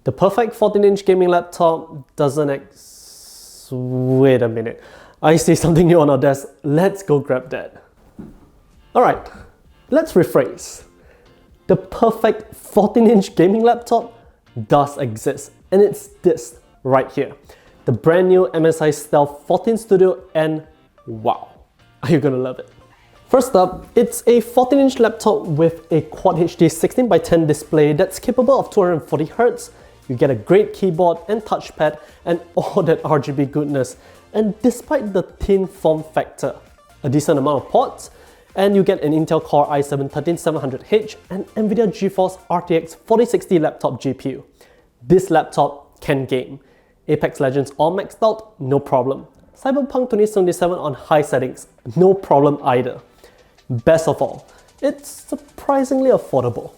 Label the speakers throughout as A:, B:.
A: The perfect 14-inch gaming laptop doesn't Wait a minute. I see something new on our desk. Let's go grab that. Alright, let's rephrase. The perfect 14-inch gaming laptop does exist, and it's this right here. The brand new MSI Stealth 14 Studio, and wow, are you gonna love it? First up, it's a 14-inch laptop with a Quad HD 16:10 display that's capable of 240Hz. You get a great keyboard and touchpad and all that RGB goodness. And despite the thin form factor, a decent amount of ports, and you get an Intel Core i7-13700H and NVIDIA GeForce RTX 4060 laptop GPU. This laptop can game. Apex Legends all maxed out, no problem. Cyberpunk 2077 on high settings, no problem either. Best of all, it's surprisingly affordable.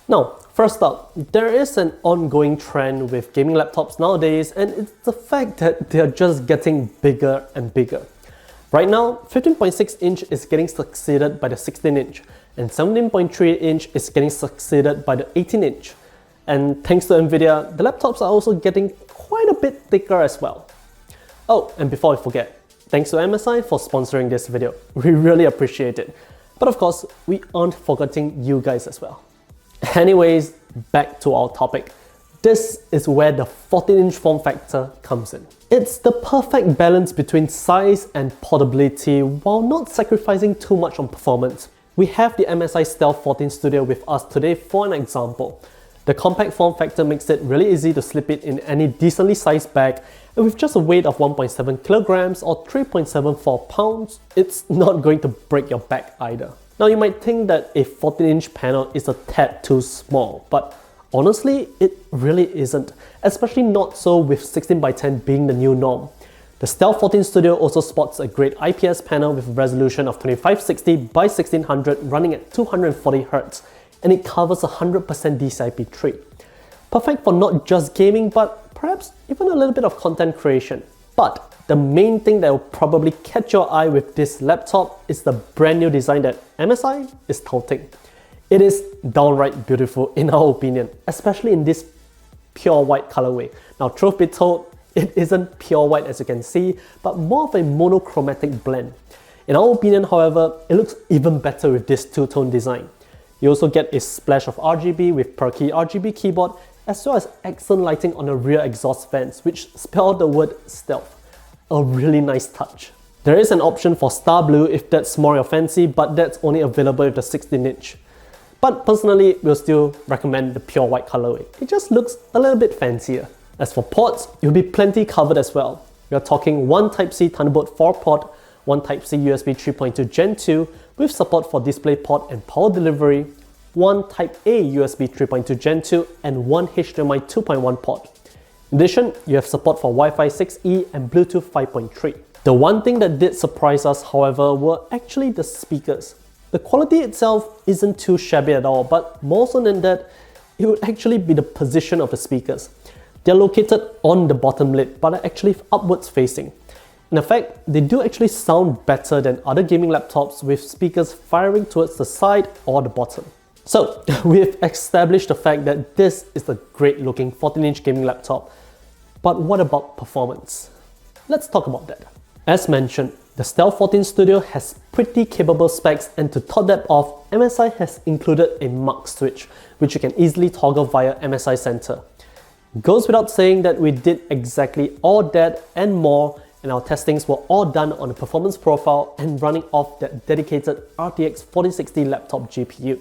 A: Now, first up, there is an ongoing trend with gaming laptops nowadays, and it's the fact that they're just getting bigger and bigger. Right now, 15.6-inch is getting succeeded by the 16-inch, and 17.3-inch is getting succeeded by the 18-inch. And thanks to NVIDIA, the laptops are also getting quite a bit thicker as well. Oh, and before I forget, thanks to MSI for sponsoring this video. We really appreciate it. But of course, we aren't forgetting you guys as well. Anyways, back to our topic. This is where the 14-inch form factor comes in. It's the perfect balance between size and portability while not sacrificing too much on performance. We have the MSI Stealth 14 Studio with us today for an example. The compact form factor makes it really easy to slip it in any decently sized bag, and with just a weight of 1.7 kilograms or 3.74 pounds, it's not going to break your back either. Now you might think that a 14-inch panel is a tad too small, but honestly, it really isn't, especially not so with 16:10 being the new norm. The Stealth 14 Studio also sports a great IPS panel with a resolution of 2560x1600 running at 240Hz, and it covers 100% DCI-P3. Perfect for not just gaming, but perhaps even a little bit of content creation. But the main thing that will probably catch your eye with this laptop is the brand new design that MSI is touting. It is downright beautiful in our opinion, especially in this pure white colorway. Now, truth be told, it isn't pure white as you can see, but more of a monochromatic blend. In our opinion, however, it looks even better with this two-tone design. You also get a splash of RGB with per-key RGB keyboard, as well as excellent lighting on the rear exhaust vents, which spell the word stealth. A really nice touch. There is an option for Star Blue if that's more your fancy, but that's only available with the 16-inch. But personally, we'll still recommend the pure white colorway. It just looks a little bit fancier. As for ports, you'll be plenty covered as well. We are talking one Type-C Thunderbolt 4 port, one Type-C USB 3.2 Gen 2 with support for DisplayPort and power delivery, one Type-A USB 3.2 Gen 2, and one HDMI 2.1 port. In addition, you have support for Wi-Fi 6E and Bluetooth 5.3. The one thing that did surprise us, however, were actually the speakers. The quality itself isn't too shabby at all, but more so than that, it would actually be the position of the speakers. They're located on the bottom lid, but are actually upwards facing. In fact, they do actually sound better than other gaming laptops with speakers firing towards the side or the bottom. So, we've established the fact that this is a great looking 14-inch gaming laptop. But what about performance? Let's talk about that. As mentioned, the Stealth 14 Studio has pretty capable specs, and to top that off, MSI has included a mux switch, which you can easily toggle via MSI Center. Goes without saying that we did exactly all that and more, and our testings were all done on a performance profile and running off that dedicated RTX 4060 laptop GPU.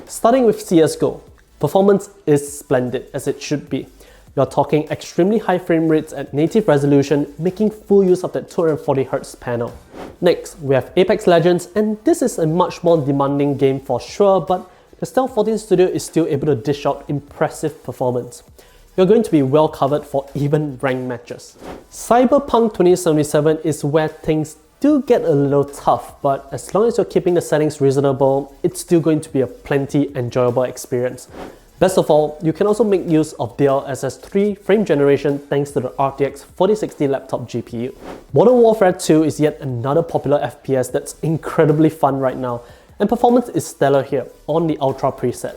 A: Starting with CSGO, performance is splendid as it should be. We are talking extremely high frame rates at native resolution, making full use of that 240Hz panel. Next, we have Apex Legends, and this is a much more demanding game for sure, but the Stealth 14 Studio is still able to dish out impressive performance. You're going to be well covered for even ranked matches. Cyberpunk 2077 is where things do get a little tough, but as long as you're keeping the settings reasonable, it's still going to be a plenty enjoyable experience. Best of all, you can also make use of DLSS 3 frame generation thanks to the RTX 4060 laptop GPU. Modern Warfare 2 is yet another popular FPS that's incredibly fun right now, and performance is stellar here on the Ultra preset.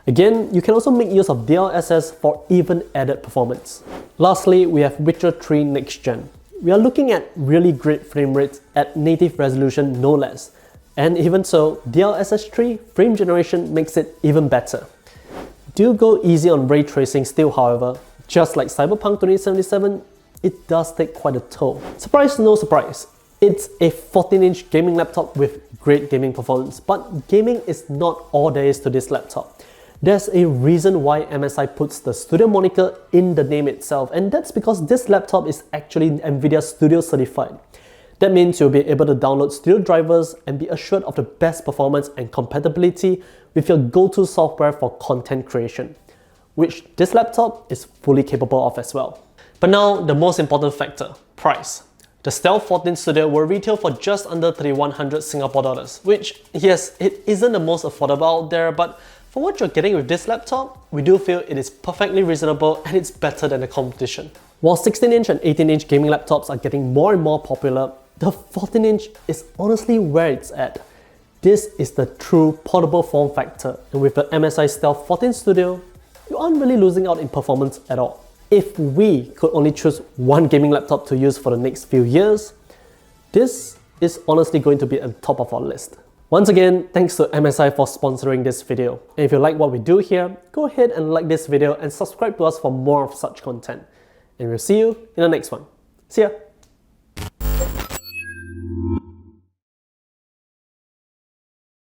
A: Again, you can also make use of DLSS for even added performance. Lastly, we have Witcher 3 Next Gen. We are looking at really great frame rates at native resolution no less. And even so, DLSS 3 frame generation makes it even better. Do go easy on ray tracing still, however. Just like Cyberpunk 2077, it does take quite a toll. Surprise, no surprise. It's a 14-inch gaming laptop with great gaming performance, but gaming is not all there is to this laptop. There's a reason why MSI puts the Studio moniker in the name itself, and that's because this laptop is actually NVIDIA Studio certified. That means you'll be able to download Studio drivers and be assured of the best performance and compatibility with your go-to software for content creation, which this laptop is fully capable of as well. But now, the most important factor, price. The Stealth 14 Studio will retail for just under 3,100 Singapore dollars, which, yes, it isn't the most affordable out there, but for what you're getting with this laptop, we do feel it is perfectly reasonable and it's better than the competition. While 16-inch and 18-inch gaming laptops are getting more and more popular, the 14-inch is honestly where it's at. This is the true portable form factor, and with the MSI Stealth 14 Studio, you aren't really losing out in performance at all. If we could only choose one gaming laptop to use for the next few years, this is honestly going to be at the top of our list. Once again, thanks to MSI for sponsoring this video. And if you like what we do here, go ahead and like this video and subscribe to us for more of such content. And we'll see you in the next one. See ya!